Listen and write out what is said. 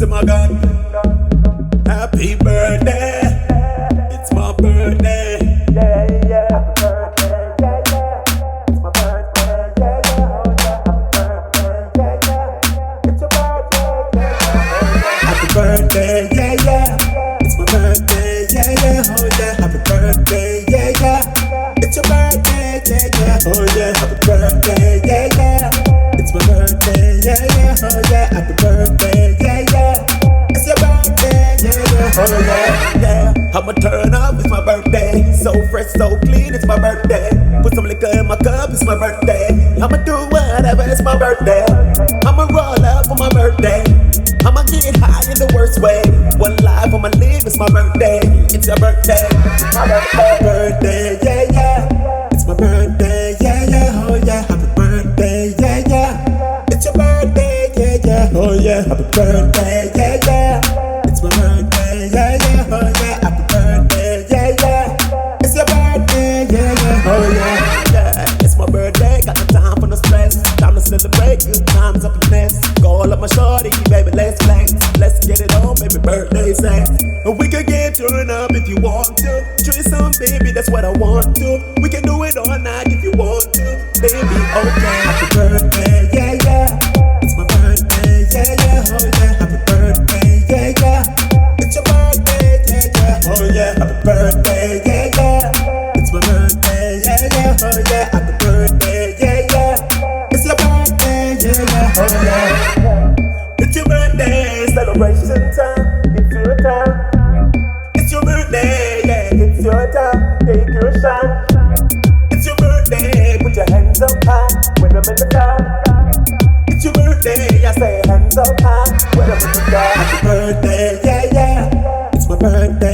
Ramzey Magandey. Happy birthday, it's my birthday. Yeah, yeah, happy birthday, yeah, yeah. It's my birthday, yeah, yeah, oh yeah, happy birthday, yeah, yeah. It's your birthday, yeah, yeah. Happy birthday, yeah, yeah. It's my birthday, yeah, yeah, oh yeah, happy birthday, yeah, yeah. It's your birthday, yeah, yeah, oh yeah, happy birthday, yeah, yeah. It's my birthday, yeah, yeah, oh yeah, happy birthday, yeah, yeah. It's your birthday, yeah, yeah, oh yeah, yeah. I'ma turn up, it's my birthday. So fresh, so clean, it's my birthday. Put some liquor in my cup, it's my birthday. I'ma do whatever, it's my birthday. I'ma roll up for my birthday. I'ma get high in the worst way. One life I'ma live, it's my birthday. It's your birthday, it's my birthday, yeah, yeah. It's my birthday, yeah, yeah, oh yeah, happy birthday, yeah, yeah. It's your birthday, yeah, yeah, oh yeah, happy birthday, yeah, yeah. It's my birthday, yeah, yeah, oh yeah, happy birthday, yeah, yeah. It's your birthday, yeah, yeah, oh yeah, yeah. It's my birthday, got no time for no stress. Time to celebrate, good times up in nest. Call up my shorty, baby, let's flex. Let's get it on, baby, birthday sex. And we can get turned up if you want to. Try some, baby, that's what I want to. We can do it all night if you want to, baby, okay. Happy birthday, yeah, yeah. It's my birthday, yeah, yeah, oh yeah. Happy birthday, yeah, yeah. It's your birthday, yeah, yeah, oh yeah. Happy birthday, yeah, yeah. It's my birthday, yeah, yeah, oh yeah. Happy birthday, yeah, yeah. It's your birthday, yeah, yeah, oh yeah. It's your birthday, celebration time. It's your time. It's your birthday, yeah. It's your time. Take your shot. It's your birthday, put your hands up high when I'm in the car. It's your birthday, I say hands up high when I'm in the car. Happy birthday, yeah, yeah. It's my birthday.